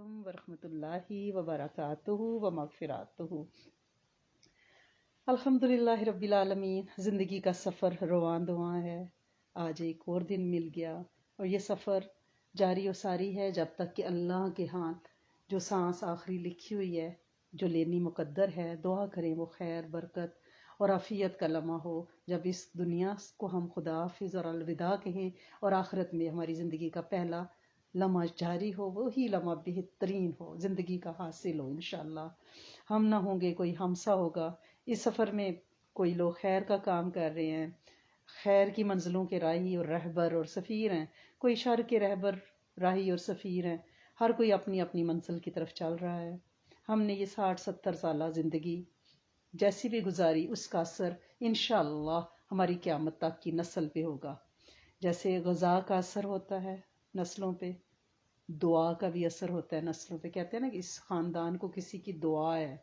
علیکم ورحمۃ اللہ وبرکاتہ و مغفراتہ۔ الحمد للہ رب العالمین۔ زندگی کا سفر رواں دواں ہے، آج ایک اور دن مل گیا اور یہ سفر جاری و ساری ہے جب تک کہ اللہ کے ہاں جو سانس آخری لکھی ہوئی ہے، جو لینی مقدر ہے، دعا کریں وہ خیر برکت اور عافیت کا لمحہ ہو، جب اس دنیا کو ہم خدا حافظ اور الوداع کہیں اور آخرت میں ہماری زندگی کا پہلا لمحہ جاری ہو، وہی لمحہ بہترین ہو، زندگی کا حاصل ہو انشاءاللہ۔ ہم نہ ہوں گے کوئی ہمسا ہوگا اس سفر میں، کوئی لوگ خیر کا کام کر رہے ہیں، خیر کی منزلوں کے راہی اور رہبر اور سفیر ہیں، کوئی شر کے رہبر راہی اور سفیر ہیں، ہر کوئی اپنی اپنی منزل کی طرف چل رہا ہے۔ ہم نے یہ 60-70 سالہ زندگی جیسی بھی گزاری، اس کا اثر انشاءاللہ ہماری قیامت تک کی نسل پہ ہوگا۔ جیسے غذا کا اثر ہوتا ہے نسلوں پہ، دعا کا بھی اثر ہوتا ہے نسلوں پہ۔ کہتے ہیں نا کہ اس خاندان کو کسی کی دعا ہے،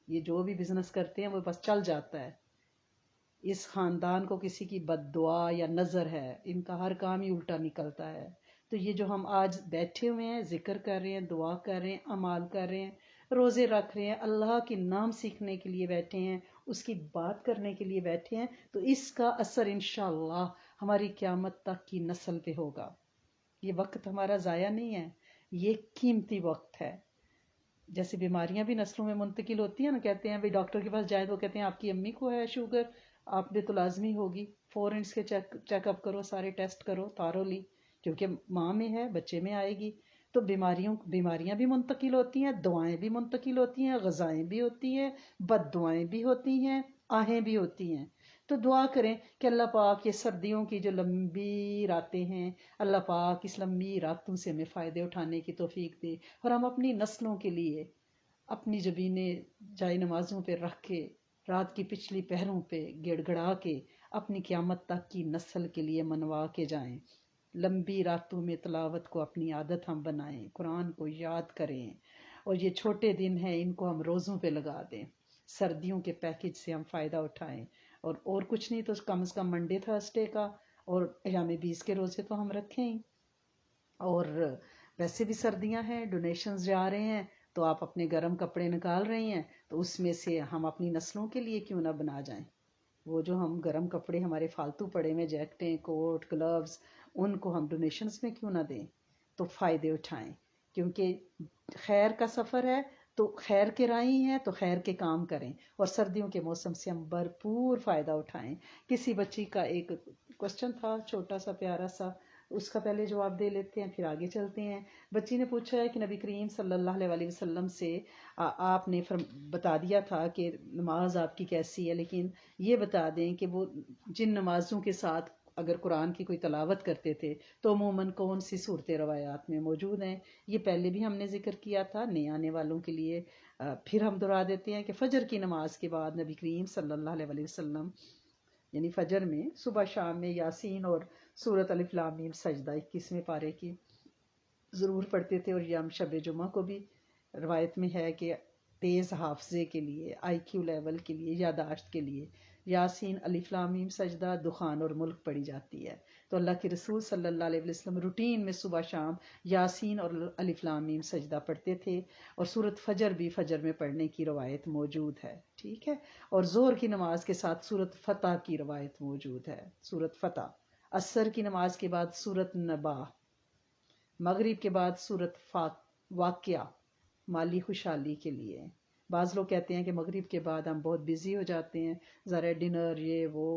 یہ جو بھی بزنس کرتے ہیں وہ بس چل جاتا ہے۔ اس خاندان کو کسی کی بد دعا یا نظر ہے، ان کا ہر کام ہی الٹا نکلتا ہے۔ تو یہ جو ہم آج بیٹھے ہوئے ہیں، ذکر کر رہے ہیں، دعا کر رہے ہیں، اعمال کر رہے ہیں، روزے رکھ رہے ہیں، اللہ کے نام سیکھنے کے لیے بیٹھے ہیں، اس کی بات کرنے کے لیے بیٹھے ہیں، تو اس کا اثر انشاءاللہ ہماری قیامت تک کی نسل پہ ہوگا۔ یہ وقت ہمارا ضائع نہیں ہے، یہ قیمتی وقت ہے۔ جیسے بیماریاں بھی نسلوں میں منتقل ہوتی ہیں نا، کہتے ہیں بھائی ڈاکٹر کے پاس جائیں تو کہتے ہیں آپ کی امی کو ہے شوگر، آپ نے تو لازمی ہوگی، فوراً اس کے چیک اپ کرو، سارے ٹیسٹ کرو تھارولی، کیونکہ ماں میں ہے بچے میں آئے گی۔ تو بیماریاں بھی منتقل ہوتی ہیں، دعائیں بھی منتقل ہوتی ہیں، غذائیں بھی ہوتی ہیں، بد دعائیں بھی ہوتی ہیں، آہیں بھی ہوتی ہیں۔ تو دعا کریں کہ اللہ پاک یہ سردیوں کی جو لمبی راتیں ہیں، اللہ پاک اس لمبی راتوں سے ہمیں فائدے اٹھانے کی توفیق دے، اور ہم اپنی نسلوں کے لیے اپنی جبینیں جائے نمازوں پہ رکھ کے، رات کی پچھلی پہروں پہ گڑ گڑا کے اپنی قیامت تک کی نسل کے لیے منوا کے جائیں۔ لمبی راتوں میں تلاوت کو اپنی عادت ہم بنائیں، قرآن کو یاد کریں، اور یہ چھوٹے دن ہیں ان کو ہم روزوں پہ لگا دیں، سردیوں کے پیکج سے ہم فائدہ اٹھائیں۔ اور کچھ نہیں تو کم از کم منڈے تھرسڈے کا اور ایام 20 کے روزے تو ہم رکھیں ہی۔ اور ویسے بھی سردیاں ہیں، ڈونیشنز جا رہے ہیں، تو آپ اپنے گرم کپڑے نکال رہی ہیں، تو اس میں سے ہم اپنی نسلوں کے لیے کیوں نہ بنا جائیں۔ وہ جو ہم گرم کپڑے ہمارے فالتو پڑے میں، جیکٹیں، کوٹ، گلوز، ان کو ہم ڈونیشنز میں کیوں نہ دیں، تو فائدے اٹھائیں، کیونکہ خیر کا سفر ہے تو خیر کے راہی ہیں، تو خیر کے کام کریں، اور سردیوں کے موسم سے ہم بھرپور فائدہ اٹھائیں۔ کسی بچی کا ایک کوسچن تھا چھوٹا سا پیارا سا، اس کا پہلے جواب دے لیتے ہیں پھر آگے چلتے ہیں۔ بچی نے پوچھا ہے کہ نبی کریم صلی اللہ علیہ وسلم سے آپ نے بتا دیا تھا کہ نماز آپ کی کیسی ہے، لیکن یہ بتا دیں کہ وہ جن نمازوں کے ساتھ اگر قرآن کی کوئی تلاوت کرتے تھے تو عموماً کون سی صورتیں روایات میں موجود ہیں۔ یہ پہلے بھی ہم نے ذکر کیا تھا، نئے آنے والوں کے لیے پھر ہم دہرا دیتے ہیں کہ فجر کی نماز کے بعد نبی کریم صلی اللہ علیہ وسلم یعنی فجر میں صبح شام میں یاسین اور سورۃ الف لام میم سجدہ 21ویں پارے کی ضرور پڑھتے تھے، اور یہ ہم شب جمعہ کو بھی روایت میں ہے کہ تیز حافظے کے لیے، آئی کیو لیول کے لیے، یاداشت کے لیے یاسین، الف لام میم سجدہ، دخان اور ملک پڑھی جاتی ہے۔ تو اللہ کے رسول صلی اللہ علیہ وسلم روٹین میں صبح شام یاسین اور الف لام میم سجدہ پڑھتے تھے، اور سورۃ فجر بھی فجر میں پڑھنے کی روایت موجود ہے، ٹھیک ہے۔ اور ظہر کی نماز کے ساتھ سورۃ فتح کی روایت موجود ہے، سورۃ فتح۔ عصر کی نماز کے بعد سورۃ نبا، مغرب کے بعد سورۃ واقعہ مالی خوشحالی کے لیے۔ بعض لوگ کہتے ہیں کہ مغرب کے بعد ہم بہت بزی ہو جاتے ہیں، ذرا ڈنر، یہ وہ،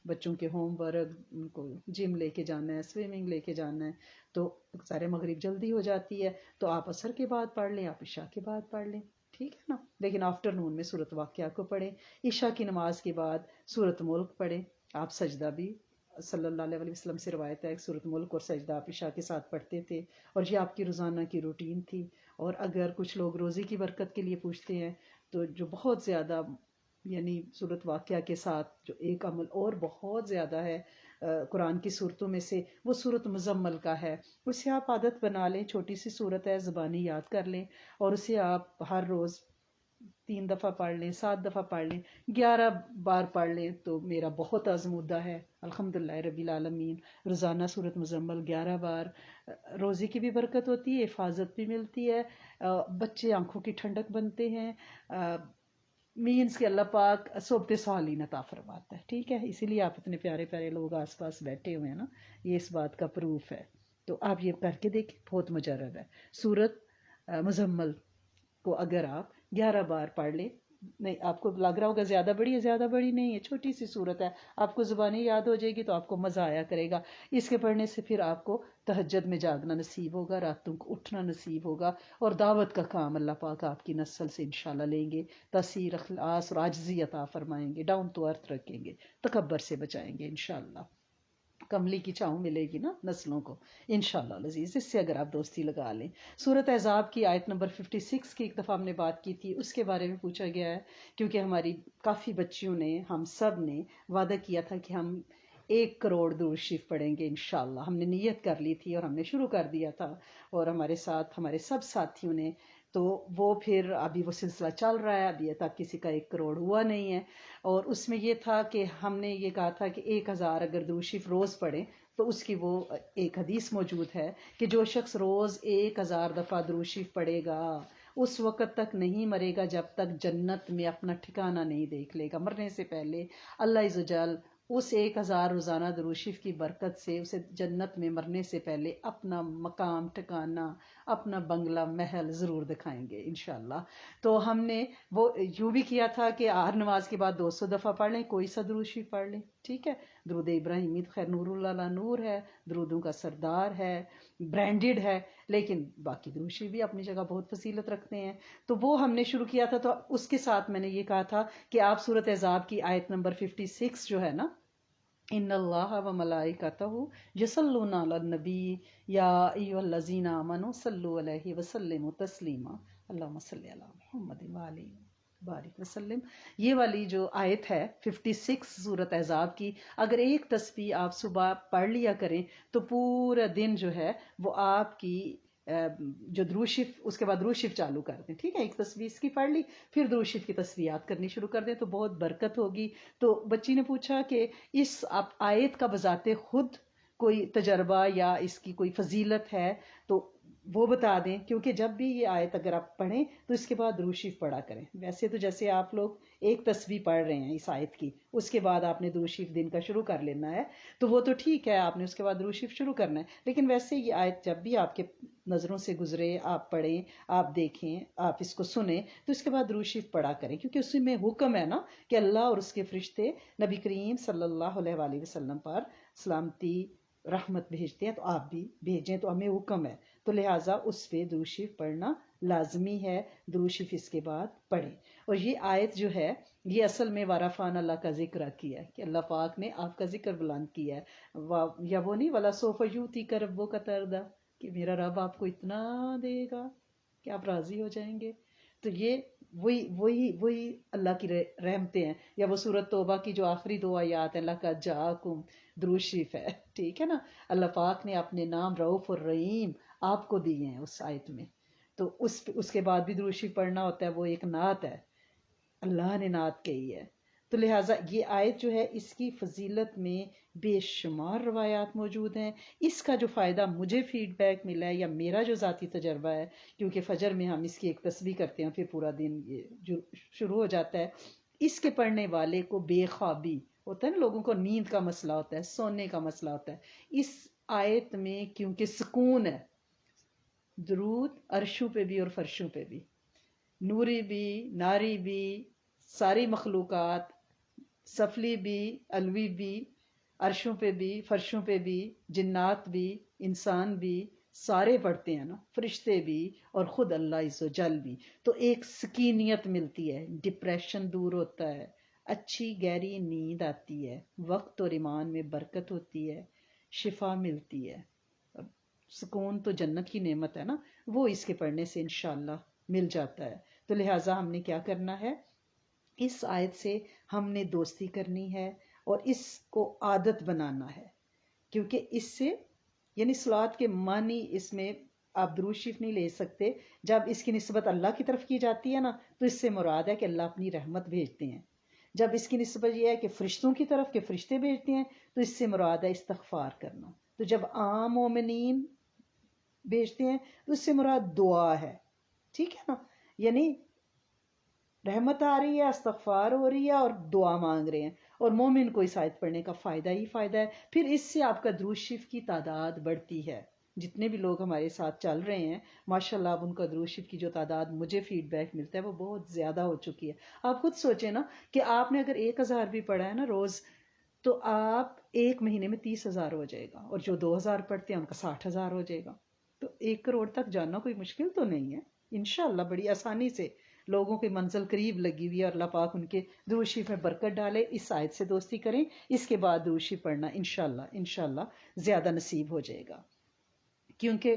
بچوں کے ہوم ورک، ان کو جم لے کے جانا ہے، سوئمنگ لے کے جانا ہے، تو سارے مغرب جلدی ہو جاتی ہے، تو آپ عصر کے بعد پڑھ لیں، آپ عشاء کے بعد پڑھ لیں، ٹھیک ہے نا۔ لیکن آفٹر نون میں سورۃ واقعہ کو پڑھیں، عشاء کی نماز کے بعد سورۃ ملک پڑھیں۔ آپ سجدہ بھی صلی اللہ علیہ وسلم سے روایت ہے کہ سورۃ ملک اور سجدہ آپ عشاء کے ساتھ پڑھتے تھے، اور یہ آپ کی روزانہ کی روٹین تھی۔ اور اگر کچھ لوگ روزے کی برکت کے لیے پوچھتے ہیں، تو جو بہت زیادہ یعنی سورۃ واقعہ کے ساتھ جو ایک عمل اور بہت زیادہ ہے قرآن کی صورتوں میں سے، وہ سورۃ مزمل کا ہے۔ اسے آپ عادت بنا لیں، چھوٹی سی صورت ہے، زبانی یاد کر لیں، اور اسے آپ ہر روز 3 دفعہ پڑھ لیں، 7 دفعہ پڑھ لیں، 11 بار پڑھ لیں تو میرا بہت آزمودہ ہے الحمدللہ رب العالمین۔ روزانہ سورۃ مزمل 11 بار، روزے کی بھی برکت ہوتی ہے، حفاظت بھی ملتی ہے، بچے آنکھوں کی ٹھنڈک بنتے ہیں، مینس کہ اللہ پاک صحبت صالحین عطا فرماتا ہے، ٹھیک ہے۔ اسی لیے آپ اتنے پیارے پیارے لوگ آس پاس بیٹھے ہوئے ہیں نا، یہ اس بات کا پروف ہے۔ تو آپ یہ کر کے دیکھیں، بہت مجرب ہے۔ سورت مزمل کو اگر آپ 11 بار پڑھ لیں، نہیں آپ کو لگ رہا ہوگا زیادہ بڑی ہے، زیادہ بڑی نہیں ہے، چھوٹی سی صورت ہے، آپ کو زبانی یاد ہو جائے گی تو آپ کو مزہ آیا کرے گا۔ اس کے پڑھنے سے پھر آپ کو تہجد میں جاگنا نصیب ہوگا، راتوں کو اٹھنا نصیب ہوگا، اور دعوت کا کام اللہ پاک آپ کی نسل سے انشاءاللہ لیں گے، تاثیر اخلاص اور عاجزی عطا فرمائیں گے، ڈاؤن ٹو ارتھ رکھیں گے، تکبر سے بچائیں گے انشاءاللہ۔ کملی کی چھاؤں ملے گی نا نسلوں کو انشاءاللہ العزیز، اس سے اگر آپ دوستی لگا لیں۔ سورۃ احزاب کی آیت نمبر 56 کی ایک دفعہ ہم نے بات کی تھی، اس کے بارے میں پوچھا گیا ہے، کیونکہ ہماری کافی بچیوں نے، ہم سب نے وعدہ کیا تھا کہ ہم 1 کروڑ درود شریف پڑھیں گے انشاءاللہ۔ ہم نے نیت کر لی تھی اور ہم نے شروع کر دیا تھا، اور ہمارے ساتھ ہمارے سب ساتھیوں نے، تو وہ پھر ابھی وہ سلسلہ چل رہا ہے، ابھی تک کسی کا 1 کروڑ ہوا نہیں ہے۔ اور اس میں یہ تھا کہ ہم نے یہ کہا تھا کہ 1000 اگر درود شریف روز پڑھیں تو اس کی وہ ایک حدیث موجود ہے کہ جو شخص روز 1000 دفعہ درود شریف پڑھے گا اس وقت تک نہیں مرے گا جب تک جنت میں اپنا ٹھکانہ نہیں دیکھ لے گا۔ مرنے سے پہلے اللہ عز و جل اس 1000 روزانہ درود شریف کی برکت سے اسے جنت میں مرنے سے پہلے اپنا مقام ٹھکانہ، اپنا بنگلہ محل ضرور دکھائیں گے انشاءاللہ۔ تو ہم نے وہ یوں بھی کیا تھا کہ ہر نماز کے بعد 200 دفعہ پڑھ لیں، کوئی سا درود شریف پڑھ لیں، ٹھیک ہے۔ درود ابراہیمی خیر نور اللہ لا نور ہے، درودوں کا سردار ہے، برانڈیڈ ہے، لیکن باقی درود شریف بھی اپنی جگہ بہت فضیلت رکھتے ہیں۔ تو وہ ہم نے شروع کیا تھا، تو اس کے ساتھ میں نے یہ کہا تھا کہ آپ سورۃ احزاب کی آیت نمبر 56 جو ہے نا، ان اللہ و ملائکتہ یصلون علی النبی یا ایھا الذین آمنوا صلوا علیہ وسلموا تسلیما اللہم صلی علی محمد وعلی بارک وسلم۔ یہ والی جو آیت ہے 56 سورۃ احزاب کی، اگر ایک تسبیح آپ صبح پڑھ لیا کریں تو پورا دن جو ہے وہ آپ کی جو درود شریف، اس کے بعد درود شریف چالو کر دیں، ٹھیک ہے، ایک تسبیح اس کی پڑھ لی، پھر درود شریف کی تسبیحات کرنی شروع کر دیں تو بہت برکت ہوگی۔ تو بچی نے پوچھا کہ اس آیت کا بذات خود کوئی تجربہ یا اس کی کوئی فضیلت ہے تو وہ بتا دیں، کیونکہ جب بھی یہ آیت اگر آپ پڑھیں تو اس کے بعد درود شریف پڑھا کریں۔ ویسے تو جیسے آپ لوگ ایک تسبیح پڑھ رہے ہیں اس آیت کی، اس کے بعد آپ نے درود شریف دن کا شروع کر لینا ہے، تو وہ تو ٹھیک ہے، آپ نے اس کے بعد درود شریف شروع کرنا ہے، لیکن ویسے یہ آیت جب بھی آپ کے نظروں سے گزرے، آپ پڑھیں، آپ دیکھیں، آپ اس کو سنیں، تو اس کے بعد درود شریف پڑھا کریں، کیونکہ اس میں حکم ہے نا کہ اللہ اور اس کے فرشتے نبی کریم صلی اللہ علیہ وآلہ وسلم پر سلامتی رحمت بھیجتے ہیں، تو آپ بھی بھیجیں، تو ہمیں حکم ہے، تو لہٰذا اس پہ درود شریف پڑھنا لازمی ہے، درود شریف اس کے بعد پڑھیں۔ اور یہ آیت جو ہے یہ اصل میں وارفان اللہ کا ذکر کیا ہے کہ اللہ پاک نے آپ کا ذکر بلند کیا ہے، یا وہ نہیں ولا سوف یؤتیک ربک ترضی، کہ میرا رب آپ کو اتنا دے گا کہ آپ راضی ہو جائیں گے۔ تو یہ وہی اللہ کی رحمتیں ہیں، یا وہ سورۃ توبہ کی جو آخری 2 آیات ہیں، لقد جاءکم، درود شریف ہے، ٹھیک ہے نا۔ اللہ پاک نے اپنے نام رؤوف الرحیم آپ کو دیے ہیں اس آیت میں، تو اس کے بعد بھی درود شریف پڑھنا ہوتا ہے، وہ ایک نعت ہے، اللہ نے نعت کہی ہے۔ تو لہٰذا یہ آیت جو ہے اس کی فضیلت میں بے شمار روایات موجود ہیں۔ اس کا جو فائدہ مجھے فیڈ بیک ملا ہے یا میرا جو ذاتی تجربہ ہے، کیونکہ فجر میں ہم اس کی ایک تسبیح کرتے ہیں، پھر پورا دن یہ جو شروع ہو جاتا ہے، اس کے پڑھنے والے کو بے خوابی ہوتا ہے نا، لوگوں کو نیند کا مسئلہ ہوتا ہے، سونے کا مسئلہ ہوتا ہے، اس آیت میں کیونکہ سکون ہے، درود عرشوں پہ بھی اور فرشوں پہ بھی، نوری بھی ناری بھی، ساری مخلوقات، سفلی بھی علوی بھی، عرشوں پہ بھی فرشوں پہ بھی، جنات بھی انسان بھی، سارے پڑھتے ہیں نا، فرشتے بھی اور خود اللہ عز و جل بھی، تو ایک سکینیت ملتی ہے، ڈپریشن دور ہوتا ہے، اچھی گہری نیند آتی ہے، وقت اور ایمان میں برکت ہوتی ہے، شفا ملتی ہے۔ سکون تو جنت کی نعمت ہے نا، وہ اس کے پڑھنے سے انشاءاللہ مل جاتا ہے۔ تو لہٰذا ہم نے کیا کرنا ہے، اس آیت سے ہم نے دوستی کرنی ہے اور اس کو عادت بنانا ہے، کیونکہ اس سے یعنی صلوات کے معنی اس میں آپ درود شریف نہیں لے سکتے. جب اس کی نسبت اللہ کی طرف کی جاتی ہے نا تو اس سے مراد ہے کہ اللہ اپنی رحمت بھیجتے ہیں. جب اس کی نسبت یہ ہے کہ فرشتوں کی طرف کہ فرشتے بھیجتے ہیں تو اس سے مراد ہے استغفار کرنا. تو جب عام مومنین بھیجتے ہیں تو اس سے مراد دعا ہے. ٹھیک ہے نا, یعنی رحمت آ رہی ہے, استغفار ہو رہی ہے اور دعا مانگ رہے ہیں, اور مومن کو اس آیت پڑھنے کا فائدہ ہی فائدہ ہے. پھر اس سے آپ کا درود شریف کی تعداد بڑھتی ہے. جتنے بھی لوگ ہمارے ساتھ چل رہے ہیں ماشاءاللہ, اب ان کا درود شریف کی جو تعداد مجھے فیڈ بیک ملتا ہے وہ بہت زیادہ ہو چکی ہے. آپ خود سوچیں نا کہ آپ نے اگر 1000 بھی پڑھا ہے نا روز, تو آپ ایک مہینے میں 30,000 ہو جائے گا, اور جو 2000 پڑھتے ہیں ان کا 60,000 ہو جائے گا. تو 1 کروڑ تک جاننا کوئی مشکل تو نہیں ہے. انشاءاللہ بڑی آسانی سے لوگوں کی منزل قریب لگی ہوئی ہے, اور اللہ پاک ان کے درود شریف میں برکت ڈالے. اس آیت سے دوستی کریں, اس کے بعد درود شریف پڑھنا انشاءاللہ زیادہ نصیب ہو جائے گا. کیونکہ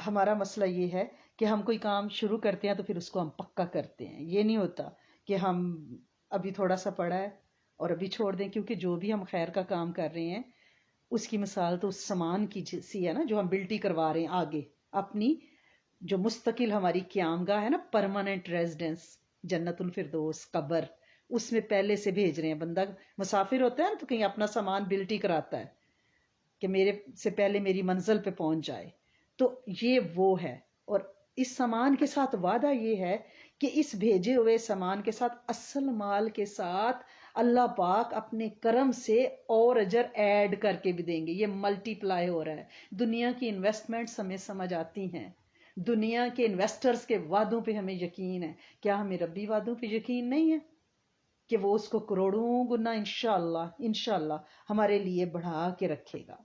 ہمارا مسئلہ یہ ہے کہ ہم کوئی کام شروع کرتے ہیں تو پھر اس کو ہم پکا کرتے ہیں. یہ نہیں ہوتا کہ ہم ابھی تھوڑا سا پڑھا ہے اور ابھی چھوڑ دیں, کیونکہ جو بھی ہم خیر کا کام کر رہے ہیں اس کی مثال تو اس سامان کی سی ہے نا, جو ہم بلٹی کروا رہے ہیں آگے. اپنی جو مستقل ہماری قیام گاہ ہے نا, پرماننٹ ریزیڈنس, جنت الفردوس, قبر, اس میں پہلے سے بھیج رہے ہیں. بندہ مسافر ہوتا ہے نا تو کہیں اپنا سامان بلٹی کراتا ہے کہ میرے سے پہلے میری منزل پہ پہنچ جائے. تو یہ وہ ہے, اور اس سامان کے ساتھ وعدہ یہ ہے کہ اس بھیجے ہوئے سامان کے ساتھ اصل مال کے ساتھ اللہ پاک اپنے کرم سے اور اجر ایڈ کر کے بھی دیں گے. یہ ملٹی پلائی ہو رہا ہے. دنیا کی انویسٹمنٹس ہمیں سمجھ آتی ہیں, دنیا کے انویسٹرز کے وعدوں پہ ہمیں یقین ہے. کیا ہمیں ربی وعدوں پہ یقین نہیں ہے کہ وہ اس کو کروڑوں گنا انشاءاللہ ہمارے لیے بڑھا کے رکھے گا.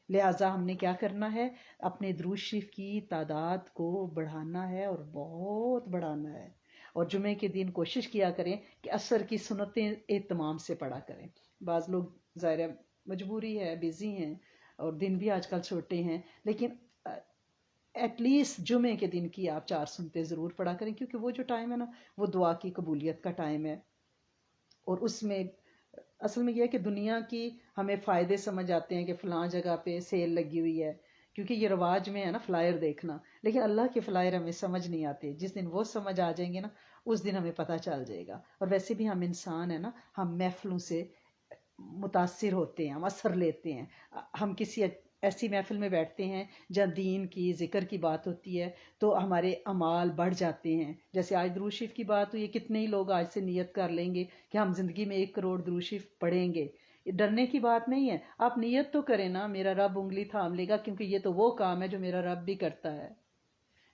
لہٰذا ہم نے کیا کرنا ہے, اپنے درود شریف کی تعداد کو بڑھانا ہے, اور بہت بڑھانا ہے. اور جمعے کے دن کوشش کیا کریں کہ عصر کی سنتیں اہتمام سے پڑھا کریں. بعض لوگ ظاہر مجبوری ہے, بزی ہیں, اور دن بھی آج کل چھوٹے ہیں, لیکن ایٹ لیسٹ جمعے کے دن کی آپ 4 سنتیں ضرور پڑھا کریں, کیونکہ وہ جو ٹائم ہے نا وہ دعا کی قبولیت کا ٹائم ہے. اور اس میں اصل میں یہ ہے کہ دنیا کی ہمیں فائدے سمجھ آتے ہیں کہ فلاں جگہ پہ سیل لگی ہوئی ہے, کیونکہ یہ رواج میں ہے نا فلائر دیکھنا, لیکن اللہ کے فلائر ہمیں سمجھ نہیں آتے. جس دن وہ سمجھ آ جائیں گے نا اس دن ہمیں پتہ چل جائے گا. اور ویسے بھی ہم انسان ہیں نا, ہم محفلوں سے متاثر ہوتے ہیں, ہم اثر لیتے ہیں. ہم کسی ایسی محفل میں بیٹھتے ہیں جہاں دین کی ذکر کی بات ہوتی ہے تو ہمارے اعمال بڑھ جاتے ہیں. جیسے آج درود شریف کی بات ہوئی, کتنے ہی لوگ آج سے نیت کر لیں گے کہ ہم زندگی میں 1 کروڑ درود شریف پڑھیں گے. ڈرنے کی بات نہیں ہے, آپ نیت تو کریں نا, میرا رب انگلی تھام لے گا, کیونکہ یہ تو وہ کام ہے جو میرا رب بھی کرتا ہے.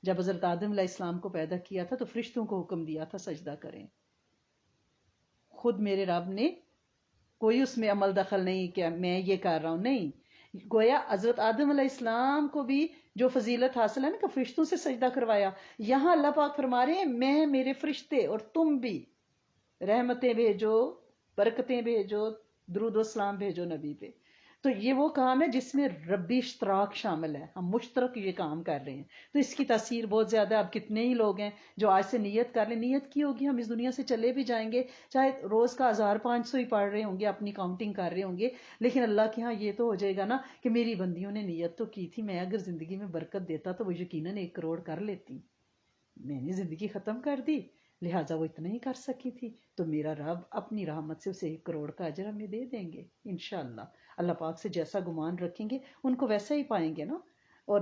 جب حضرت آدم علیہ السلام کو پیدا کیا تھا تو فرشتوں کو حکم دیا تھا سجدہ کریں. خود میرے رب نے کوئی اس میں عمل دخل نہیں کیا میں یہ کر رہا ہوں, نہیں. گویا حضرت آدم علیہ السلام کو بھی جو فضیلت حاصل ہے نا کہ فرشتوں سے سجدہ کروایا, یہاں اللہ پاک فرما رہے ہیں میں, میرے فرشتے اور تم بھی رحمتیں بھیجو, برکتیں بھیجو, درود و سلام بھیجو نبی پہ. تو یہ وہ کام ہے جس میں ربی اشتراک شامل ہے, ہم مشترک یہ کام کر رہے ہیں. تو اس کی تاثیر بہت زیادہ ہے. اب کتنے ہی لوگ ہیں جو آج سے نیت کر لیں, نیت کی ہوگی ہم اس دنیا سے چلے بھی جائیں گے, چاہے روز کا 1500 ہی پڑھ رہے ہوں گے, اپنی کاؤنٹنگ کر رہے ہوں گے, لیکن اللہ کے ہاں یہ تو ہو جائے گا نا کہ میری بندیوں نے نیت تو کی تھی, میں اگر زندگی میں برکت دیتا تو وہ یقیناً 1 کروڑ کر لیتی. میں نے زندگی ختم کر دی, لہٰذا وہ اتنا ہی کر سکی تھی, تو میرا رب اپنی رحمت سے اسے 1 کروڑ کا اجر ہمیں دے دیں گے انشاءاللہ. اللہ پاک سے جیسا گمان رکھیں گے ان کو ویسا ہی پائیں گے نا. اور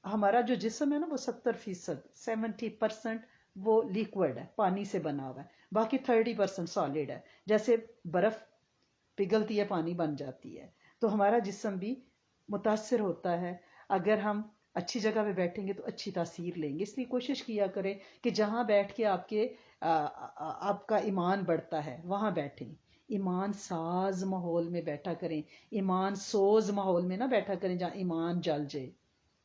ہمارا جو جسم ہے نا وہ 70% وہ لیکوڈ ہے, پانی سے بنا ہوا ہے, باقی 30% سالڈ ہے. جیسے برف پگھلتی ہے پانی بن جاتی ہے, تو ہمارا جسم بھی متاثر ہوتا ہے. اگر ہم اچھی جگہ پہ بیٹھیں گے تو اچھی تاثیر لیں گے. اس لیے کوشش کیا کریں کہ جہاں بیٹھ کے آپ کا ایمان بڑھتا ہے وہاں بیٹھیں. ایمان ساز ماحول میں بیٹھا کریں, ایمان سوز ماحول میں نہ بیٹھا کریں جہاں ایمان جل جائے.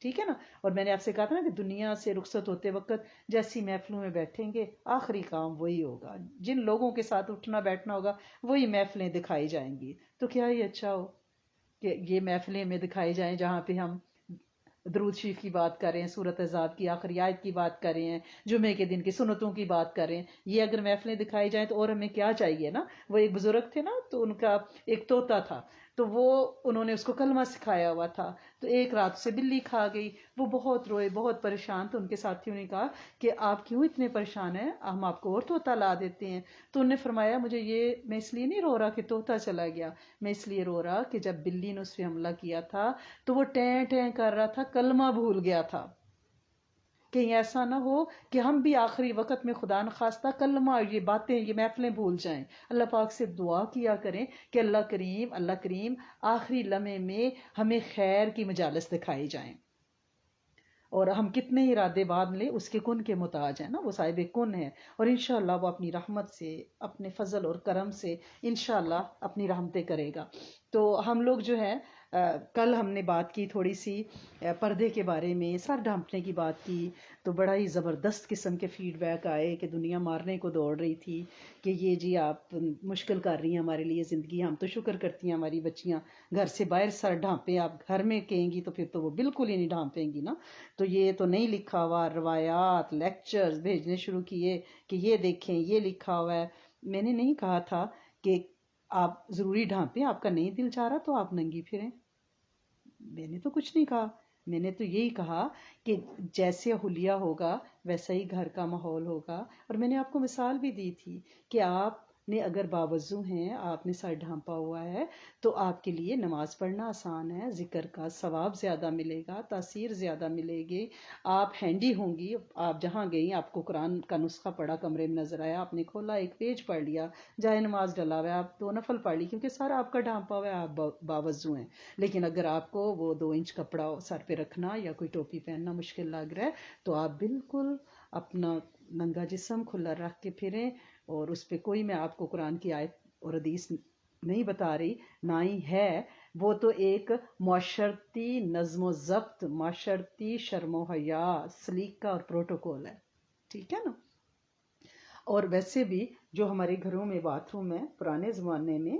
ٹھیک ہے نا. اور میں نے آپ سے کہا تھا نا کہ دنیا سے رخصت ہوتے وقت جیسی محفلوں میں بیٹھیں گے آخری کام وہی ہوگا, جن لوگوں کے ساتھ اٹھنا بیٹھنا ہوگا وہی محفلیں دکھائی جائیں گی. تو کیا ہی اچھا ہو کہ یہ محفلیں ہمیں دکھائی جائیں جہاں پہ ہم درود شریف کی بات کر رہے ہیں, سورۃ احزاب کی آخری آیت کی بات کر رہے ہیں, جمعے کے دن کی سنتوں کی بات کر رہے ہیں. یہ اگر محفلیں دکھائی جائیں تو اور ہمیں کیا چاہیے نا. وہ ایک بزرگ تھے نا, تو ان کا ایک طوطا تھا, تو وہ انہوں نے اس کو کلمہ سکھایا ہوا تھا، تو ایک رات سے بلی کھا گئی، وہ بہت روئے، بہت پریشان، تو ان کے ساتھیوں نے کہا کہ آپ کیوں اتنے پریشان ہیں، ہم آپ کو اور طوطا لا دیتے ہیں۔ تو انہوں نے فرمایا مجھے یہ، میں اس لیے نہیں رو رہا کہ طوطا چلا گیا، میں اس لیے رو رہا کہ جب بلی نے اس پہ حملہ کیا تھا تو وہ ٹیں ٹیں کر رہا تھا، کلمہ بھول گیا تھا، کہیں ایسا نہ ہو کہ ہم بھی آخری وقت میں خدا نخواستہ کلمہ اور یہ باتیں، یہ محفلیں بھول جائیں۔ اللہ پاک سے دعا کیا کریں کہ اللہ کریم آخری لمحے میں ہمیں خیر کی مجالس دکھائی جائیں، اور ہم کتنے ارادے بعد لیں اس کے کن کے محتاج ہیں نا، وہ صاحب کن ہے، اور انشاءاللہ وہ اپنی رحمت سے، اپنے فضل اور کرم سے انشاءاللہ اپنی رحمتیں کرے گا۔ تو ہم لوگ جو ہے کل ہم نے بات کی تھوڑی سی پردے کے بارے میں، سر ڈھانپنے کی بات کی، تو بڑا ہی زبردست قسم کے فیڈ بیک آئے کہ دنیا مارنے کو دوڑ رہی تھی کہ یہ جی آپ مشکل کر رہی ہیں ہمارے لیے زندگی، ہم تو شکر کرتی ہیں ہماری بچیاں گھر سے باہر سر ڈھانپیں، آپ گھر میں کہیں گی تو پھر تو وہ بالکل ہی نہیں ڈھانپیں گی نا۔ تو یہ تو نہیں لکھا ہوا، روایات لیکچرز بھیجنے شروع کیے کہ یہ دیکھیں یہ لکھا ہوا ہے۔ میں نے نہیں کہا تھا کہ آپ ضروری ڈھانپیں، آپ کا نہیں دل چاہ رہا تو آپ ننگی پھریں، میں نے تو کچھ نہیں کہا، میں نے تو یہی کہا کہ جیسے حلیہ ہوگا ویسا ہی گھر کا ماحول ہوگا، اور میں نے آپ کو مثال بھی دی تھی کہ آپ نے اگر باوضو ہیں، آپ نے سر ڈھانپا ہوا ہے، تو آپ کے لیے نماز پڑھنا آسان ہے، ذکر کا ثواب زیادہ ملے گا، تاثیر زیادہ ملے گی، آپ ہینڈی ہوں گی، آپ جہاں گئی آپ کو قرآن کا نسخہ پڑھا کمرے میں نظر آیا، آپ نے کھولا ایک پیج پڑھ لیا، جائے نماز ڈلا ہوا ہے، آپ 2 نفل پڑھ لی کیونکہ سر آپ کا ڈھانپا ہوا ہے، آپ باوضو ہیں۔ لیکن اگر آپ کو وہ 2 انچ کپڑا سر پہ رکھنا یا کوئی ٹوپی پہننا مشکل لگ رہا ہے تو آپ بالکل اپنا ننگا جسم کھلا رکھ کے پھریں، اور اس پہ کوئی، میں آپ کو قرآن کی آیت اور حدیث نہیں بتا رہی، نہ ہی ہے، وہ تو ایک معاشرتی نظم و ضبط، معاشرتی شرم و حیا، سلیقہ اور پروٹوکول ہے، ٹھیک ہے نا۔ اور ویسے بھی جو ہمارے گھروں میں باتھ روم ہے، پرانے زمانے میں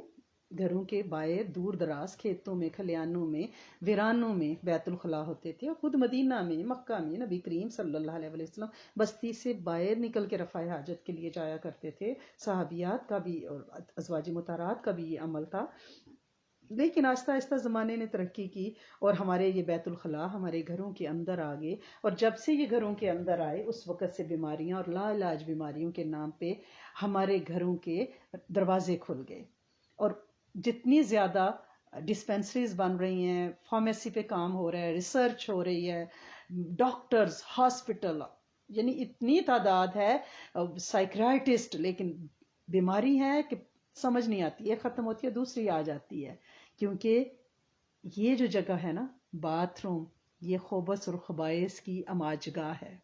گھروں کے باہر دور دراز کھیتوں میں، کھلیانوں میں، ویرانوں میں بیت الخلاء ہوتے تھے، اور خود مدینہ میں، مکہ میں نبی کریم صلی اللہ علیہ وسلم بستی سے باہر نکل کے رفع حاجت کے لیے جایا کرتے تھے، صحابیات کا بھی اور ازواج مطہرات کا بھی یہ عمل تھا۔ لیکن آہستہ آہستہ زمانے نے ترقی کی اور ہمارے یہ بیت الخلاء ہمارے گھروں کے اندر آ گئے، اور جب سے یہ گھروں کے اندر آئے اس وقت سے بیماریاں اور لا علاج بیماریوں کے نام پہ ہمارے گھروں کے دروازے کھل گئے، اور جتنی زیادہ ڈسپینسریز بن رہی ہیں، فارمیسی پہ کام ہو رہا ہے، ریسرچ ہو رہی ہے، ڈاکٹرز، ہاسپٹل، یعنی اتنی تعداد ہے، سائیکرائٹسٹ، لیکن بیماری ہے کہ سمجھ نہیں آتی، ایک ختم ہوتی ہے دوسری آ جاتی ہے، کیونکہ یہ جو جگہ ہے نا باتھ روم، یہ خبث اور خبائث کی اماجگاہ ہے،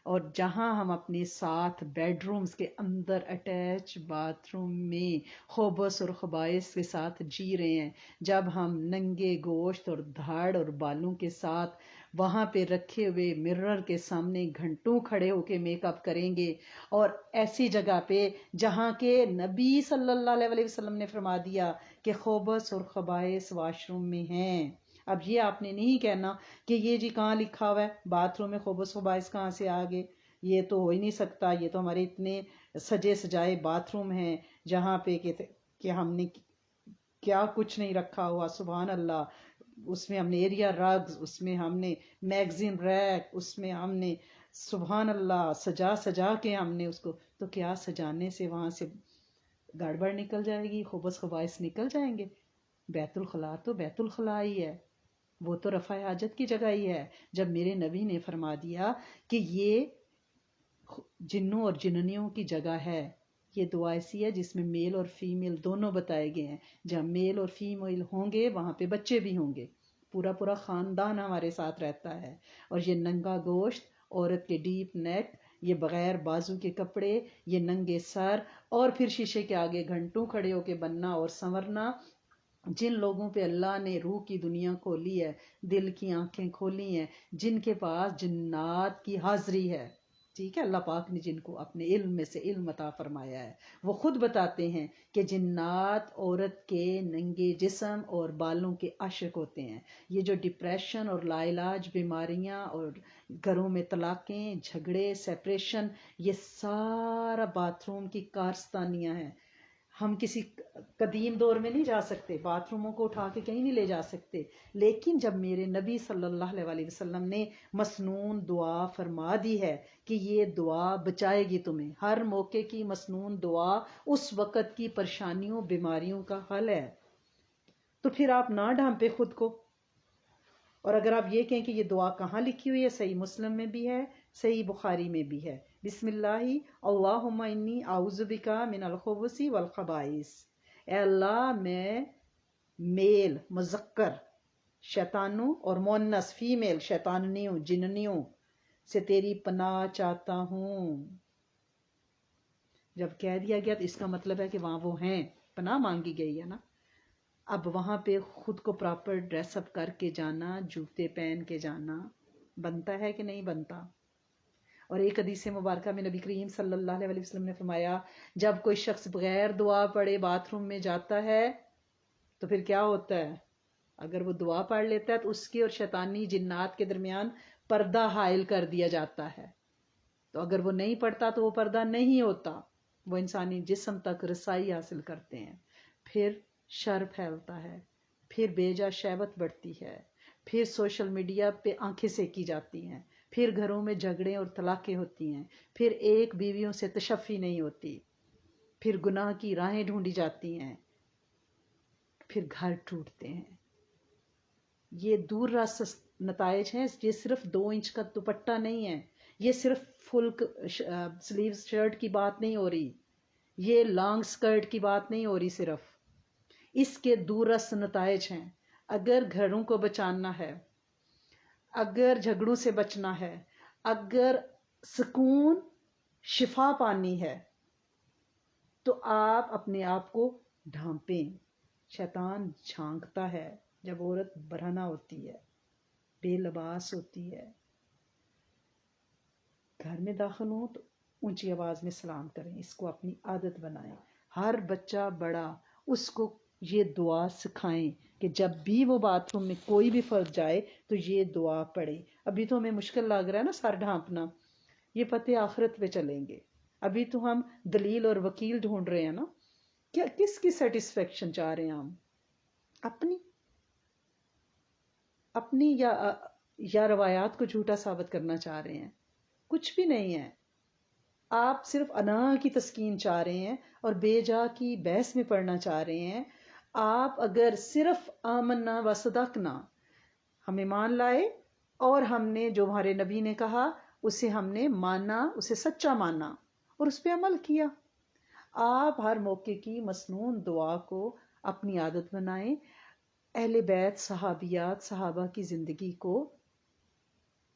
اور جہاں ہم اپنے ساتھ بیڈ رومز کے اندر اٹیچ باتھ روم میں خبث اور خبائث کے ساتھ جی رہے ہیں، جب ہم ننگے گوشت اور دھاڑ اور بالوں کے ساتھ وہاں پہ رکھے ہوئے مرر کے سامنے گھنٹوں کھڑے ہو کے میک اپ کریں گے، اور ایسی جگہ پہ جہاں کے نبی صلی اللہ علیہ وسلم نے فرما دیا کہ خبث اور خبائث واش روم میں ہیں۔ اب یہ آپ نے نہیں کہنا کہ یہ جی کہاں لکھا ہوا ہے باتھ روم میں خبث خبائث کہاں سے آ گئے، یہ تو ہو ہی نہیں سکتا، یہ تو ہمارے اتنے سجے سجائے باتھ روم ہیں جہاں پہ کہ ہم نے کیا کچھ نہیں رکھا ہوا، سبحان اللہ، اس میں ہم نے ایریا رگز، اس میں ہم نے میگزین ریک، اس میں ہم نے سبحان اللہ سجا سجا کے ہم نے اس کو، تو کیا سجانے سے وہاں سے گڑبڑ نکل جائے گی، خبث خبائث نکل جائیں گے؟ بیت الخلاء تو بیت الخلاء ہی ہے، وہ تو رفع حاجت کی جگہ ہی ہے۔ جب میرے نبی نے فرما دیا کہ یہ جنوں اور جننیوں کی جگہ ہے، یہ دعا ایسی ہے جس میں میل اور فیمیل دونوں بتائے گئے ہیں، جہاں میل اور فیمیل ہوں گے وہاں پہ بچے بھی ہوں گے، پورا پورا خاندان ہمارے ساتھ رہتا ہے، اور یہ ننگا گوشت، عورت کے ڈیپ نیک، یہ بغیر بازو کے کپڑے، یہ ننگے سر، اور پھر شیشے کے آگے گھنٹوں کھڑے ہو کے بننا اور سنورنا، جن لوگوں پہ اللہ نے روح کی دنیا کھولی ہے، دل کی آنکھیں کھولی ہیں، جن کے پاس جنات کی حاضری ہے، ٹھیک ہے، اللہ پاک نے جن کو اپنے علم میں سے علم عطا فرمایا ہے، وہ خود بتاتے ہیں کہ جنات عورت کے ننگے جسم اور بالوں کے عاشق ہوتے ہیں۔ یہ جو ڈپریشن اور لا علاج بیماریاں اور گھروں میں طلاقیں، جھگڑے، سیپریشن، یہ سارا باتھ روم کی کارستانیاں ہیں۔ ہم کسی قدیم دور میں نہیں جا سکتے، باتھ روموں کو اٹھا کے کہیں نہیں لے جا سکتے، لیکن جب میرے نبی صلی اللہ علیہ وسلم نے مسنون دعا فرما دی ہے کہ یہ دعا بچائے گی تمہیں، ہر موقع کی مسنون دعا اس وقت کی پریشانیوں بیماریوں کا حل ہے، تو پھر آپ نہ ڈھانپے خود کو۔ اور اگر آپ یہ کہیں کہ یہ دعا کہاں لکھی ہوئی ہے، صحیح مسلم میں بھی ہے، صحیح بخاری میں بھی ہے، بسم اللہ اللہم انی اعوذ بک من الخبث والخبائث، اے اللہ میں میل مذکر شیطانوں اور مونس فیمیل شیطانیوں جننیوں سے تیری پناہ چاہتا ہوں۔ جب کہہ دیا گیا تو اس کا مطلب ہے کہ وہاں وہ ہیں، پناہ مانگی گئی ہے نا۔ اب وہاں پہ خود کو پراپر ڈریس اپ کر کے جانا، جوتے پہن کے جانا بنتا ہے کہ نہیں بنتا؟ اور ایک حدیث مبارکہ میں نبی کریم صلی اللہ علیہ وسلم نے فرمایا جب کوئی شخص بغیر دعا پڑھے باتھ روم میں جاتا ہے تو پھر کیا ہوتا ہے؟ اگر وہ دعا پڑھ لیتا ہے تو اس کے اور شیطانی جنات کے درمیان پردہ حائل کر دیا جاتا ہے، تو اگر وہ نہیں پڑھتا تو وہ پردہ نہیں ہوتا، وہ انسانی جسم تک رسائی حاصل کرتے ہیں، پھر شر پھیلتا ہے، پھر بے جا شہوت بڑھتی ہے، پھر سوشل میڈیا پہ آنکھیں سیکی جاتی ہیں، پھر گھروں میں جھگڑے اور طلاقیں ہوتی ہیں، پھر ایک بیویوں سے تشفی نہیں ہوتی، پھر گناہ کی راہیں ڈھونڈی جاتی ہیں، پھر گھر ٹوٹتے ہیں۔ یہ دور راست نتائج ہیں، یہ صرف 2 انچ کا دوپٹہ نہیں ہے، یہ صرف فل سلیو شرٹ کی بات نہیں ہو رہی، یہ لانگ سکرٹ کی بات نہیں ہو رہی، صرف اس کے دور رس نتائج ہیں۔ اگر گھروں کو بچانا ہے، اگر جھگڑوں سے بچنا ہے، اگر سکون شفا پانی ہے تو آپ اپنے آپ کو ڈھانپیں۔ شیطان جھانکتا ہے جب عورت برہنہ ہوتی ہے، بے لباس ہوتی ہے، گھر میں داخل ہوں تو اونچی آواز میں سلام کریں، اس کو اپنی عادت بنائیں۔ ہر بچہ بڑا اس کو یہ دعا سکھائیں کہ جب بھی وہ باتھ روم میں کوئی بھی فرد جائے تو یہ دعا پڑھے۔ ابھی تو ہمیں مشکل لگ رہا ہے نا سر ڈھانپنا، یہ پتے آخرت پہ چلیں گے۔ ابھی تو ہم دلیل اور وکیل ڈھونڈ رہے ہیں نا، کیا کس کی سیٹسفیکشن چاہ رہے ہیں ہم؟ اپنی یا روایات کو جھوٹا ثابت کرنا چاہ رہے ہیں؟ کچھ بھی نہیں ہے۔ آپ صرف انا کی تسکین چاہ رہے ہیں اور بے جا کی بحث میں پڑھنا چاہ رہے ہیں۔ آپ اگر صرف آمنا و صدقنا، ہم ایمان لائے اور ہم نے جو ہمارے نبی نے کہا اسے ہم نے مانا، اسے سچا مانا اور اس پہ عمل کیا، آپ ہر موقع کی مسنون دعا کو اپنی عادت بنائیں۔ اہل بیت صحابیات صحابہ کی زندگی کو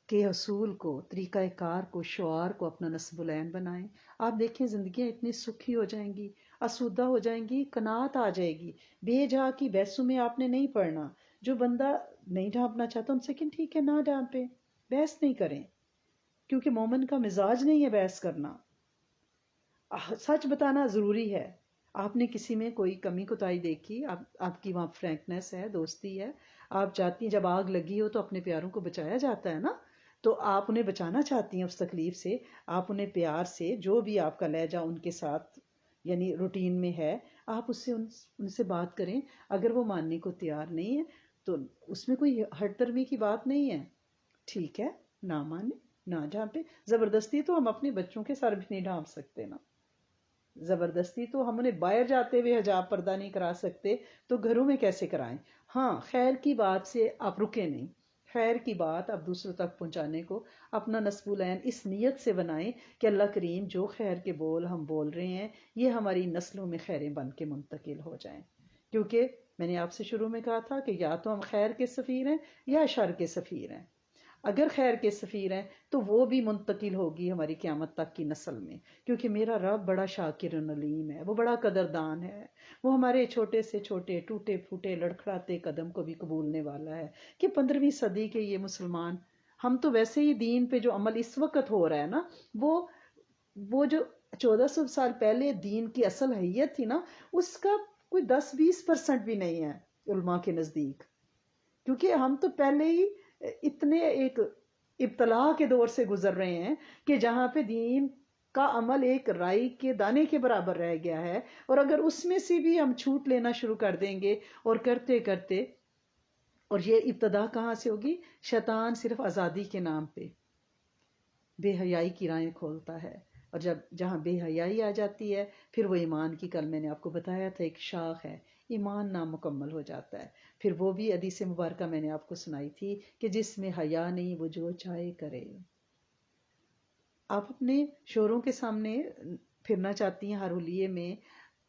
کے اصول کو، طریقہ کار کو، شعار کو اپنا نصب العین بنائیں۔ آپ دیکھیں زندگیاں اتنی سکھی ہو جائیں گی، آسودہ ہو جائیں گی، قناعت آ جائے گی۔ بے جا کی بحثوں میں آپ نے نہیں پڑھنا۔ جو بندہ نہیں ڈھانپنا چاہتا ان سے کہ ٹھیک ہے نہ ڈھانپے، بحث نہیں کریں، کیونکہ مومن کا مزاج نہیں ہے بحث کرنا۔ سچ بتانا ضروری ہے۔ آپ نے کسی میں کوئی کمی کوتاہی دیکھی، آپ کی وہاں فرینکنیس ہے، دوستی ہے، آپ چاہتی ہیں جب آگ لگی ہو تو اپنے پیاروں کو بچایا جاتا ہے نا، تو آپ انہیں بچانا چاہتی ہیں اس تکلیف سے، آپ انہیں پیار سے، جو بھی آپ کا لہجہ ان کے ساتھ یعنی روٹین میں ہے، آپ ان سے بات کریں۔ اگر وہ ماننے کو تیار نہیں ہے تو اس میں کوئی ہٹ درمی کی بات نہیں ہے، ٹھیک ہے، نہ مانے نہ ڈھانپے۔ زبردستی تو ہم اپنے بچوں کے سر بھی نہیں ڈھانپ سکتے نا، زبردستی تو ہم انہیں باہر جاتے ہوئے حجاب پردہ نہیں کرا سکتے، تو گھروں میں کیسے کرائیں؟ ہاں، خیر کی بات سے آپ رکیں نہیں، خیر کی بات آپ دوسروں تک پہنچانے کو اپنا نصب العین اس نیت سے بنائیں کہ اللہ کریم جو خیر کے بول ہم بول رہے ہیں یہ ہماری نسلوں میں خیریں بن کے منتقل ہو جائیں۔ کیونکہ میں نے آپ سے شروع میں کہا تھا کہ یا تو ہم خیر کے سفیر ہیں یا شر کے سفیر ہیں۔ اگر خیر کے سفیر ہیں تو وہ بھی منتقل ہوگی ہماری قیامت تک کی نسل میں، کیونکہ میرا رب بڑا شاکر علیم ہے، وہ بڑا قدردان ہے، وہ ہمارے چھوٹے سے چھوٹے ٹوٹے پھوٹے لڑکھڑاتے قدم کو بھی قبولنے والا ہے۔ کہ 15ویں صدی کے یہ مسلمان، ہم تو ویسے ہی دین پہ جو عمل اس وقت ہو رہا ہے نا، وہ جو 1400 سال پہلے دین کی اصل حیت تھی نا، اس کا کوئی 10-20% بھی نہیں ہے علماء کے نزدیک، کیونکہ ہم تو پہلے ہی اتنے ایک ابتلا کے دور سے گزر رہے ہیں کہ جہاں پہ دین کا عمل ایک رائی کے دانے کے برابر رہ گیا ہے، اور اگر اس میں سے بھی ہم چھوٹ لینا شروع کر دیں گے اور کرتے کرتے، اور یہ ابتدا کہاں سے ہوگی؟ شیطان صرف آزادی کے نام پہ بے حیائی کی راہیں کھولتا ہے، اور جہاں بے حیائی آ جاتی ہے پھر وہ ایمان کی، کل میں نے آپ کو بتایا تھا ایک شاخ ہے، ایمان نامکمل ہو جاتا ہے۔ پھر وہ بھی حدیث مبارکہ میں نے آپ کو سنائی تھی کہ جس میں حیا نہیں وہ جو چاہے کرے۔ آپ اپنے شوہروں کے سامنے پھرنا چاہتی ہیں ہر حلیے میں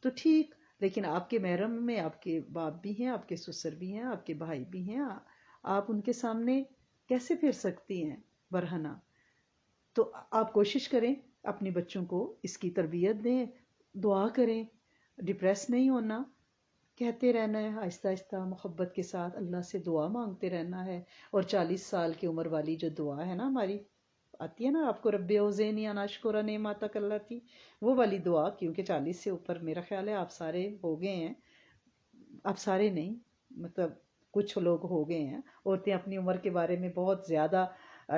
تو ٹھیک، لیکن آپ کے محرم میں آپ کے باپ بھی ہیں، آپ کے سسر بھی ہیں، آپ کے بھائی بھی ہیں، آپ ان کے سامنے کیسے پھر سکتی ہیں برہنہ؟ تو آپ کوشش کریں اپنی بچوں کو اس کی تربیت دیں، دعا کریں، ڈپریس نہیں ہونا، کہتے رہنا ہے آہستہ آہستہ محبت کے ساتھ، اللہ سے دعا مانگتے رہنا ہے۔ اور 40 سال کی عمر والی جو دعا ہے نا ہماری، آتی ہے نا آپ کو، رب اوزینی ان اشکر نعمتک اللتی، وہ والی دعا، کیونکہ 40 سے اوپر میرا خیال ہے آپ سارے ہو گئے ہیں، آپ سارے نہیں، مطلب کچھ لوگ ہو گئے ہیں، عورتیں اپنی عمر کے بارے میں بہت زیادہ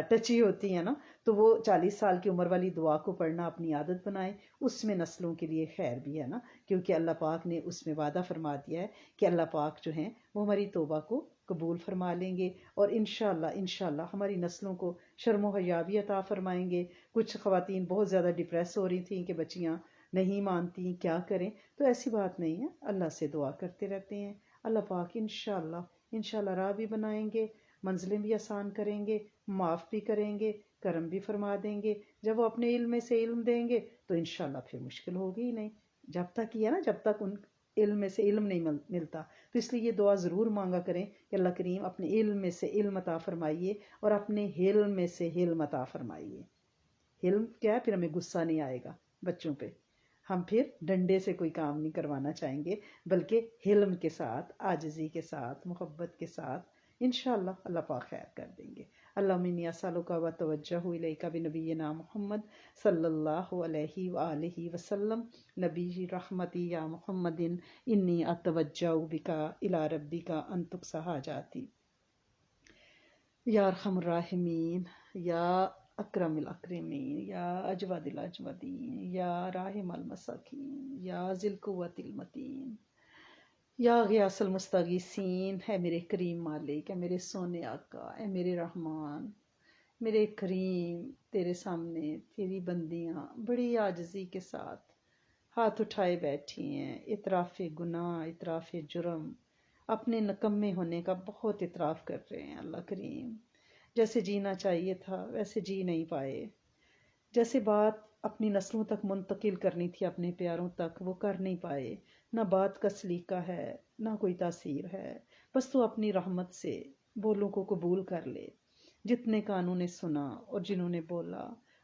ٹچی ہوتی ہیں نا، تو وہ 40 سال کی عمر والی دعا کو پڑھنا اپنی عادت بنائیں، اس میں نسلوں کے لیے خیر بھی ہے نا، کیونکہ اللہ پاک نے اس میں وعدہ فرما دیا ہے کہ اللہ پاک جو ہیں وہ ہماری توبہ کو قبول فرما لیں گے، اور انشاءاللہ ہماری نسلوں کو شرم و حیا بھی عطا فرمائیں گے۔ کچھ خواتین بہت زیادہ ڈپریس ہو رہی تھیں کہ بچیاں نہیں مانتی، کیا کریں؟ تو ایسی بات نہیں ہے، اللہ سے دعا کرتے رہتے ہیں، اللہ پاک انشاءاللہ راہ بھی بنائیں گے، منزلیں بھی آسان کریں گے، معاف بھی کریں گے، کرم بھی فرما دیں گے۔ جب وہ اپنے علم میں سے علم دیں گے تو انشاءاللہ پھر مشکل ہوگی ہی نہیں، جب تک یہ نا، جب تک ان علم میں سے علم نہیں ملتا، تو اس لیے یہ دعا ضرور مانگا کریں کہ اللہ کریم اپنے علم میں سے علم عطا فرمائیے، اور اپنے حلم میں سے حلم عطا فرمائیے۔ حلم کیا ہے؟ پھر ہمیں غصہ نہیں آئے گا بچوں پہ، ہم پھر ڈنڈے سے کوئی کام نہیں کروانا چاہیں گے، بلکہ حلم کے ساتھ، عاجزی کے ساتھ، محبت کے ساتھ، انشاءاللہ اللہ پاک خیر کر دیں گے۔ اللہم انی اسألک و توجہ الیک بنبینا محمد صلی اللہ علیہ وآلہ وسلم، نبی رحمتی یا محمد انی اتوجہ بک الی ربک ان تقضی حاجاتی۔ یا ارحم الراحمین، یا اکرم الاکرمین، یا اجود الاجودین، یا راحم المساکین، یا ذی القوۃ المتین، یا غیاث المستغیثین، ہے میرے کریم مالک، ہے میرے سونے آقا، ہے میرے رحمان، میرے کریم، تیرے سامنے تیری بندیاں بڑی عاجزی کے ساتھ ہاتھ اٹھائے بیٹھی ہیں، اعتراف گناہ، اعتراف جرم، اپنے نکمے ہونے کا بہت اعتراف کر رہے ہیں۔ اللہ کریم، جیسے جینا چاہیے تھا ویسے جی نہیں پائے، جیسے بات اپنی نسلوں تک منتقل کرنی تھی اپنے پیاروں تک وہ کر نہیں پائے، نہ بات کا سلیقہ ہے نہ کوئی تاثیر ہے، بس تو اپنی رحمت سے بولوں کو قبول کر لے، جتنے کانوں نے سنا اور جنہوں نے بولا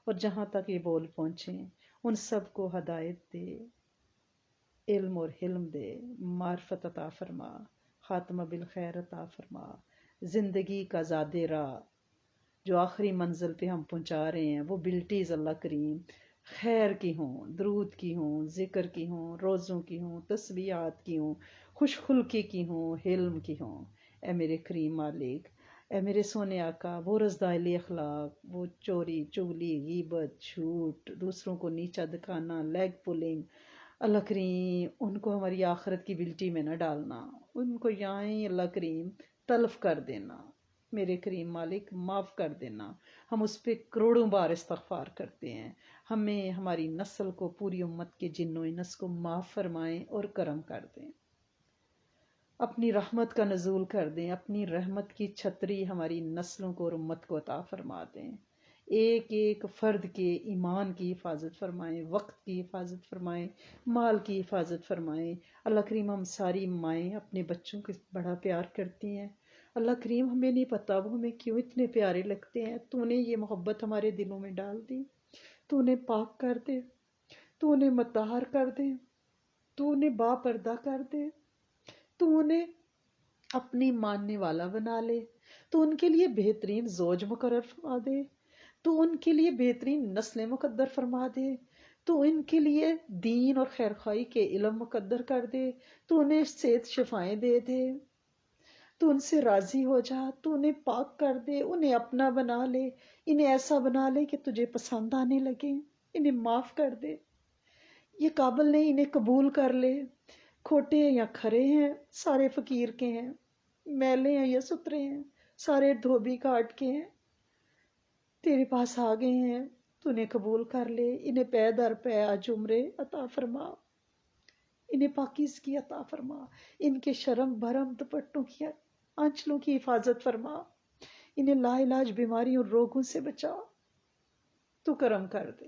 اور جہاں تک یہ بول پہنچے ان سب کو ہدایت دے، علم اور حلم دے، معرفت عطا فرما، خاتمہ بالخیر عطا فرما، زندگی کا زاد راہ جو آخری منزل پہ ہم پہنچا رہے ہیں وہ بلٹیز اللہ کریم خیر کی ہوں، درود کی ہوں، ذکر کی ہوں، روزوں کی ہوں، تسبیحات کی ہوں، خوش خلقی کی ہوں، حلم کی ہوں۔ اے میرے کریم مالک، اے میرے سونے آقا، وہ رذائل اخلاق، وہ چوری، چغلی، غیبت، جھوٹ، دوسروں کو نیچا دکھانا، لیگ پولنگ، اللہ کریم ان کو ہماری آخرت کی بلٹی میں نہ ڈالنا، ان کو یہاں ہی اللہ کریم تلف کر دینا، میرے کریم مالک معاف کر دینا۔ ہم اس پہ کروڑوں بار استغفار کرتے ہیں، ہمیں، ہماری نسل کو، پوری امت کے جن و انس کو معاف فرمائیں اور کرم کر دیں، اپنی رحمت کا نزول کر دیں، اپنی رحمت کی چھتری ہماری نسلوں کو اور امت کو عطا فرما دیں، ایک ایک فرد کے ایمان کی حفاظت فرمائیں، وقت کی حفاظت فرمائیں، مال کی حفاظت فرمائیں۔ اللہ کریم ہم ساری مائیں اپنے بچوں کے بڑا پیار کرتی ہیں، اللہ کریم ہمیں نہیں پتا وہ ہمیں کیوں اتنے پیارے لگتے ہیں، تو نے یہ محبت ہمارے دلوں میں ڈال دی، تو انہیں پاک کر دے، تو انہیں مطہر کر دے، تو انہیں با پردہ کر دے، تو انہیں اپنی ماننے والا بنا لے، تو ان کے لیے بہترین زوج مقرر فرما دے، تو ان کے لیے بہترین نسلیں مقدر فرما دے، تو ان کے لیے دین اور خیرخواہی کے علم مقدر کر دے، تو انہیں صحت شفائیں دے دے، تو ان سے راضی ہو جا، تو انہیں پاک کر دے، انہیں اپنا بنا لے، انہیں ایسا بنا لے کہ تجھے پسند آنے لگے۔ انہیں معاف کر دے. یہ قابل نہیں، انہیں قبول کر لے. کھوٹے ہیں یا کھرے ہیں، سارے فقیر کے ہیں. میلے ہیں یا ستھرے ہیں، سارے دھوبی کاٹ کے ہیں. تیرے پاس آ گئے ہیں، تو انہیں قبول کر لے. انہیں پے در پے آج عمرے عطا فرما. انہیں پاکیزگی عطا فرما. ان کے شرم بھرم دوپٹوں کی آنچلوں کی حفاظت فرما. انہیں لا علاج بیماریوں اور روگوں سے بچا. تو کرم کر دے.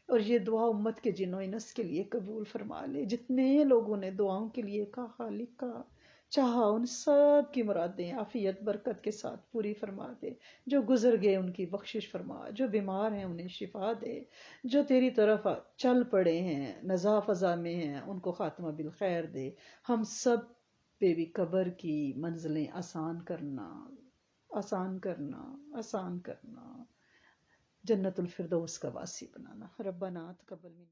اور یہ دعا امت کے جن و انس کے لیے قبول فرما لے. جتنے لوگوں نے دعاؤں کے لیے کہا خالق کا چاہا، ان سب کی مرادیں عافیت برکت کے ساتھ پوری فرما دے. جو گزر گئے ان کی بخشش فرما. جو بیمار ہیں انہیں شفا دے. جو تیری طرف چل پڑے ہیں، نزا فضا میں ہیں، ان کو خاتمہ بالخیر دے. ہم سب پہ بھی قبر کی منزلیں آسان کرنا، آسان کرنا، آسان کرنا. جنت الفردوس کا واسی بنانا. ربنا تقبل منا.